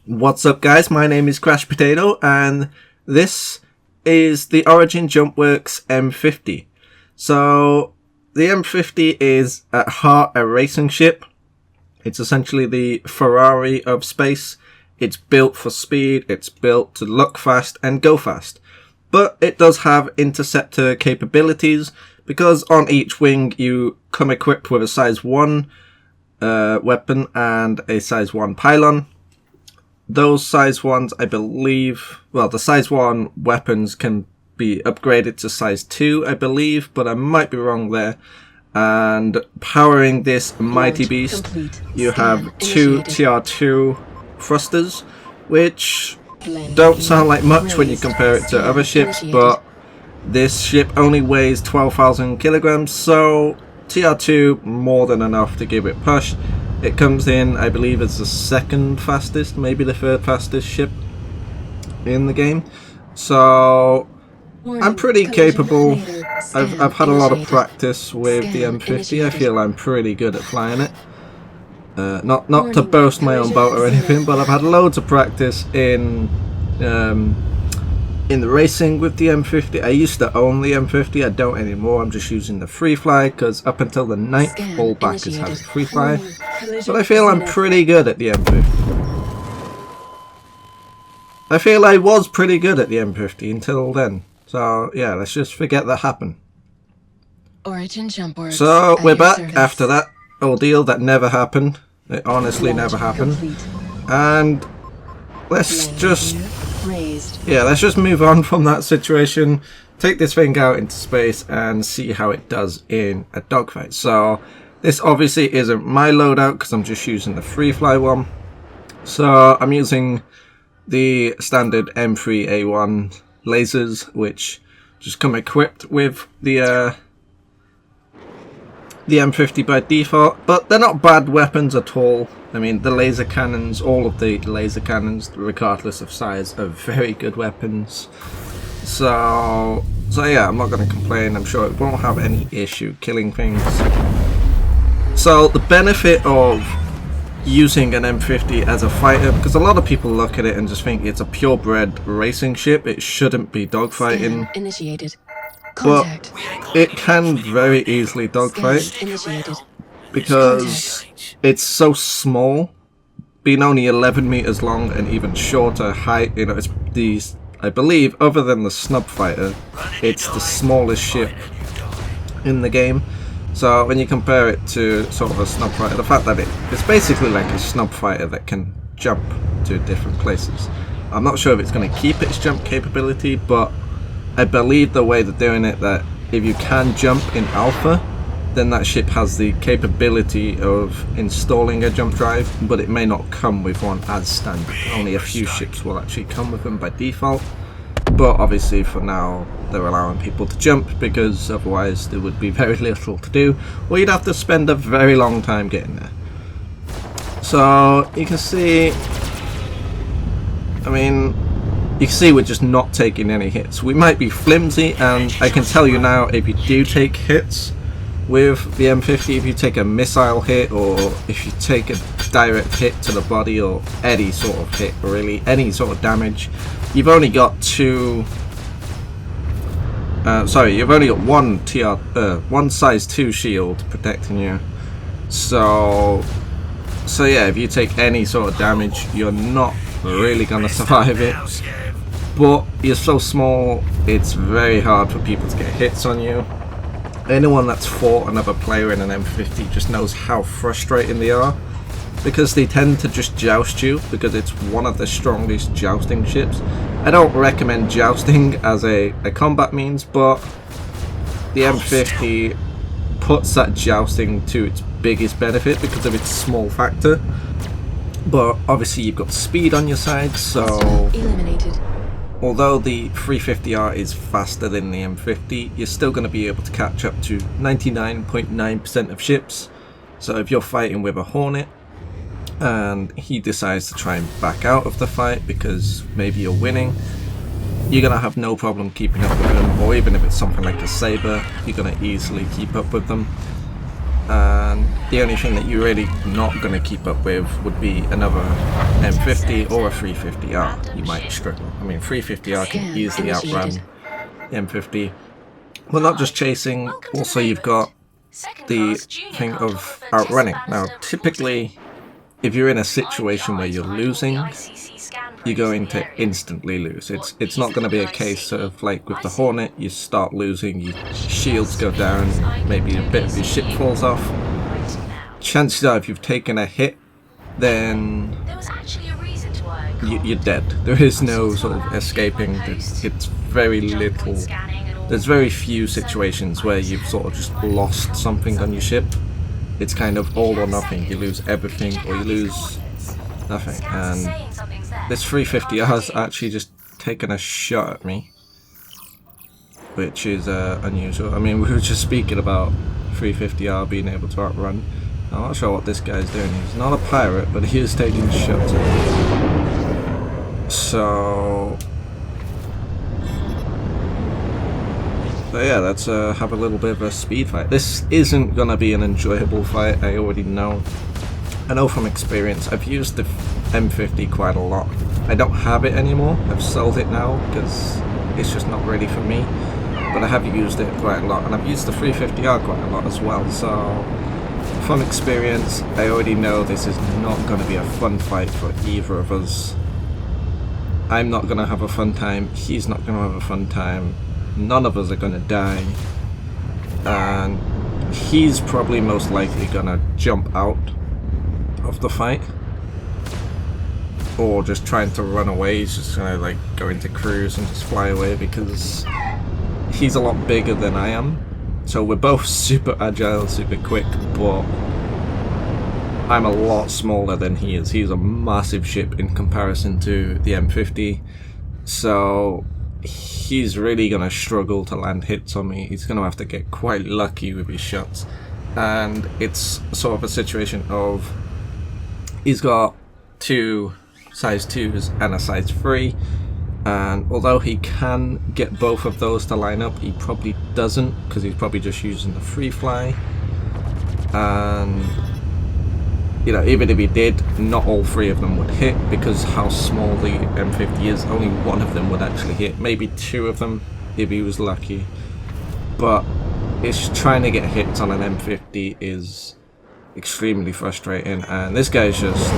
What's up guys, my name is Crash Potato and this is the Origin Jumpworks M50. So the M50 is at heart a racing ship. It's essentially the Ferrari of space. It's built for speed, it's built to look fast and go fast. But it does have interceptor capabilities because on each wing you come equipped with a size 1 weapon and a size 1 pylon. Those size 1s, I believe, well, the size 1 weapons can be upgraded to size 2, I believe, but I might be wrong there. And powering this mighty beast, you have 2 TR2 thrusters, which don't sound like much when you compare it to other ships, but this ship only weighs 12,000 kilograms, so TR2 more than enough to give it push. It comes in, I believe, as the second fastest, maybe the third fastest ship in the game. So I'm pretty capable. I've had a lot of practice with the M50. I feel I'm pretty good at flying it. Not to boast my own boat or anything, but I've had loads of practice in the racing with the M50. I used to own the M50, I don't anymore. I'm just using the free fly because up until the 9th, all backers have free fly. But I feel I'm pretty good at the M50. I feel I was pretty good at the M50 until then. So yeah, let's just forget that happened. Origin Jumpworks. So we're back after that ordeal that never happened. It honestly never happened. And let's just move on from that situation, take this thing out into space and see how it does in a dogfight. So this obviously isn't my loadout because I'm just using the free fly one. So I'm using the standard M3A1 lasers, which just come equipped with the M50 by default, but they're not bad weapons at all. I mean, the laser cannons, all of the laser cannons, regardless of size, are very good weapons. So yeah, I'm not going to complain. I'm sure it won't have any issue killing things. So the benefit of using an M50 as a fighter, because a lot of people look at it and just think it's a purebred racing ship, it shouldn't be dogfighting. Initiated. But it can very easily dogfight because it's so small, being only 11 meters long and even shorter height. You know, it's these, I believe, other than the snub fighter, it's the smallest ship in the game. So when you compare it to sort of a snub fighter, the fact that it's basically like a snub fighter that can jump to different places. I'm not sure if it's going to keep its jump capability, but I believe the way they're doing it, that if you can jump in alpha, then that ship has the capability of installing a jump drive, but it may not come with one as standard. Only a few ships will actually come with them by default. But obviously for now, they're allowing people to jump because otherwise there would be very little to do, or you'd have to spend a very long time getting there. So you can see, I mean, you can see we're just not taking any hits. We might be flimsy, and I can tell you now, if you do take hits with the M50, if you take a missile hit or if you take a direct hit to the body or any sort of hit, really, any sort of damage, you've only got you've only got one size 2 shield protecting you. So yeah, if you take any sort of damage, you're not really gonna survive it. But you're so small, it's very hard for people to get hits on you. Anyone that's fought another player in an M50 just knows how frustrating they are, because they tend to just joust you because it's one of the strongest jousting ships. I don't recommend jousting as a combat means, but the M50 puts that jousting to its biggest benefit because of its small factor. But obviously you've got speed on your side, so although the 350R is faster than the M50, you're still going to be able to catch up to 99.9% of ships. So if you're fighting with a Hornet and he decides to try and back out of the fight because maybe you're winning, you're going to have no problem keeping up with them. Or even if it's something like a Saber, you're going to easily keep up with them. and the only thing that you're really not going to keep up with would be another M50 or a 350R. You might struggle. I mean, 350R can easily outrun the M50. Well, not just chasing, also you've got the thing of outrunning. Now, typically, if you're in a situation where you're losing, you're going to instantly lose. It's not going to be a case of, like with the Hornet, you start losing, your shields go down, maybe a bit of your ship falls off. Chances are, if you've taken a hit, then you're dead. There is no sort of escaping. It's very little. There's very few situations where you've sort of just lost something on your ship. It's kind of all or nothing. You lose everything or you lose nothing. And this 350R has actually just taken a shot at me, which is unusual. I mean, we were just speaking about 350R being able to outrun. I'm not sure what this guy's doing. He's not a pirate, but he is taking shots at me. So yeah, let's have a little bit of a speed fight. This isn't going to be an enjoyable fight, I already know. I know from experience. I've used the M50 quite a lot. I don't have it anymore. I've sold it now because it's just not ready for me. But I have used it quite a lot, and I've used the 350R quite a lot as well. So from experience, I already know this is not going to be a fun fight for either of us. I'm not going to have a fun time. He's not going to have a fun time. None of us are going to die, and he's probably most likely going to jump out of the fight, or just trying to run away. He's just going to like go into cruise and just fly away because he's a lot bigger than I am. So we're both super agile, super quick, but I'm a lot smaller than he is. He's a massive ship in comparison to the M50, so he's really going to struggle to land hits on me. He's going to have to get quite lucky with his shots, and it's sort of a situation of he's got two size 2s and a size 3, and although he can get both of those to line up, he probably doesn't because he's probably just using the free fly. And you know, even if he did, not all 3 of them would hit because how small the M50 is. Only 1 of them would actually hit, maybe 2 of them if he was lucky. But it's trying to get hits on an M50 is extremely frustrating, and this guy's just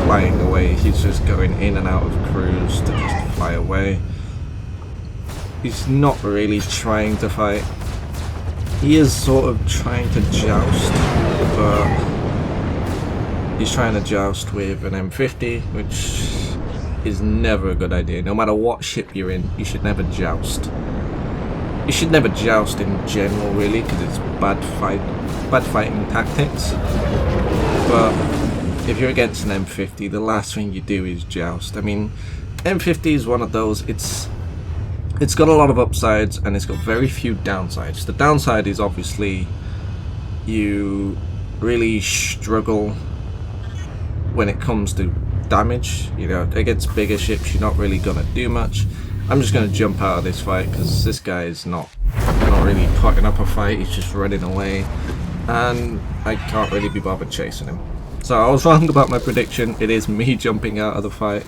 flying away. He's just going in and out of cruise to just fly away. He's not really trying to fight. He is sort of trying to joust, but he's trying to joust with an M50, which is never a good idea. No matter what ship you're in, you should never joust. You should never joust in general, really, because it's bad fighting tactics. But if you're against an M50, the last thing you do is joust. I mean, M50 is one of those. It's got a lot of upsides and it's got very few downsides. The downside is obviously you really struggle when it comes to damage. You know, against bigger ships you're not really gonna do much. I'm just gonna jump out of this fight because this guy is not really putting up a fight. He's just running away, and I can't really be bothered chasing him. So I was wrong about my prediction. It is me jumping out of the fight,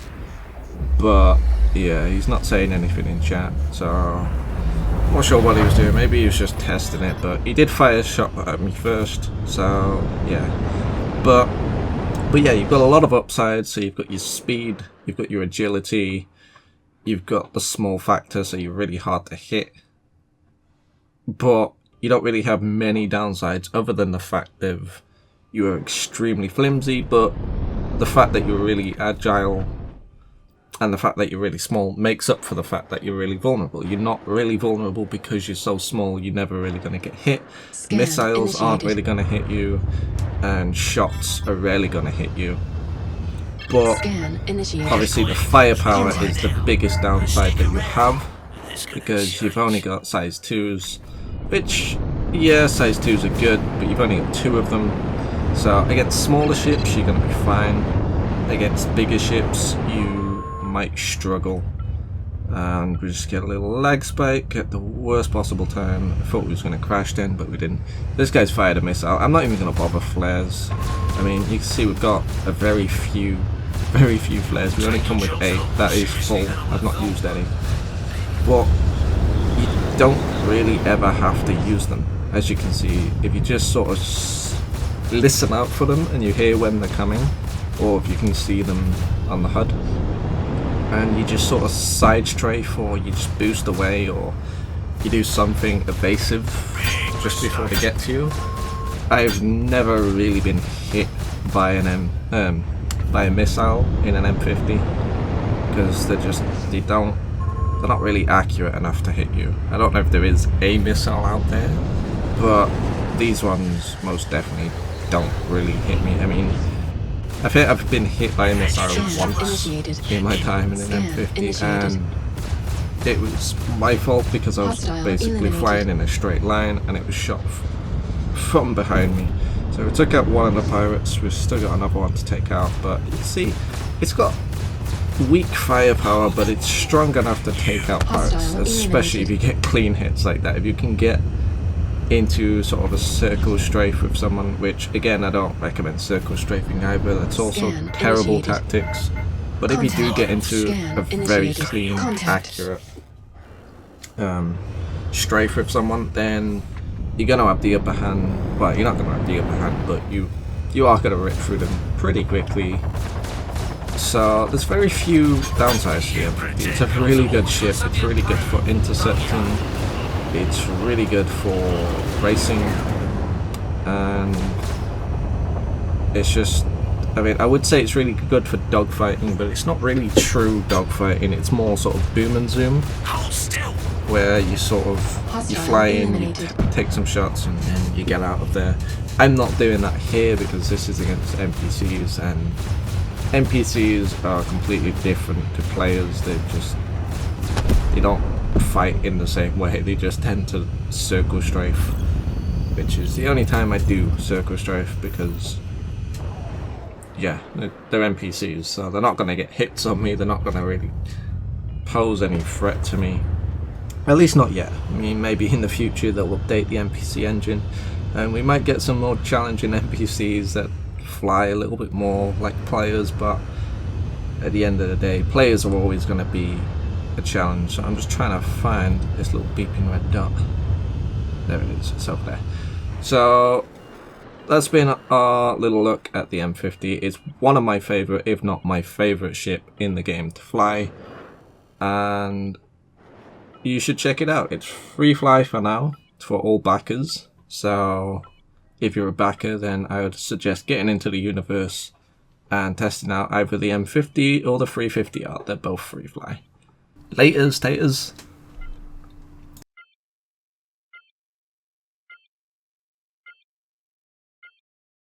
but yeah, he's not saying anything in chat, so I'm not sure what he was doing. Maybe he was just testing it, but he did fire a shot at me first, so yeah. But yeah, you've got a lot of upsides. So you've got your speed, you've got your agility, you've got the small factor, so you're really hard to hit. But you don't really have many downsides other than the fact that you are extremely flimsy, but the fact that you're really agile and the fact that you're really small makes up for the fact that you're really vulnerable. You're not really vulnerable because you're so small, you're never really going to get hit. Missiles aren't really going to hit you, and shots are rarely going to hit you. But obviously the firepower is the biggest downside that you have, because you've only got size 2s, which, yeah, size 2s are good, but you've only got 2 of them. So against smaller ships you're going to be fine. Against bigger ships you might struggle. And we just get a little lag spike at the worst possible time. I thought we was going to crash then, but we didn't. This guy's fired a missile. I'm not even going to bother flares. I mean, you can see we've got a very few flares. We only come with 8. That is full. I've not used any. But you don't really ever have to use them. As you can see, if you just sort of listen out for them and you hear when they're coming, or if you can see them on the HUD, and you just sort of side strafe, or you just boost away, or you do something evasive just before they get to you. I've never really been hit by a missile in an M50 because they're not really accurate enough to hit you. I don't know if there is a missile out there, but these ones most definitely don't really hit me. I mean, I think I've been hit by a missile once in my time in an M50, and it was my fault because I was basically flying in a straight line and it was shot from behind me. So we took out one of the pirates. We've still got another one to take out, but you see, it's got weak firepower, but it's strong enough to take out pirates, especially if you get clean hits like that. If you can get into sort of a circle strafe with someone, which again I don't recommend circle strafing either, that's also terrible tactics, but if you do get into a very clean, accurate strafe with someone, then you're going to have the upper hand. Well, you're not going to have the upper hand, but you are going to rip through them pretty quickly. So there's very few downsides here. It's a really good ship, it's really good for intercepting, it's really good for racing, and it's just, I mean, I would say it's really good for dogfighting, but it's not really true dogfighting. It's more sort of boom and zoom, where you sort of, you fly in, you take some shots, and then you get out of there. I'm not doing that here because this is against NPCs, and NPCs are completely different to players. They don't fight in the same way. They just tend to circle strafe, which is the only time I do circle strafe, because yeah, they're NPCs, so they're not going to get hits on me. They're not going to really pose any threat to me, at least not yet. I mean, maybe in the future they'll update the NPC engine and we might get some more challenging NPCs that fly a little bit more like players, but at the end of the day, players are always going to be a challenge. So I'm just trying to find this little beeping red dot. There it is, it's over there. So that's been our little look at the M50. It's one of my favourite, if not my favourite ship in the game to fly, and you should check it out. It's free fly for now. It's for all backers, so if you're a backer, then I would suggest getting into the universe and testing out either the M50 or the 350R. They're both free fly. Laters, taters.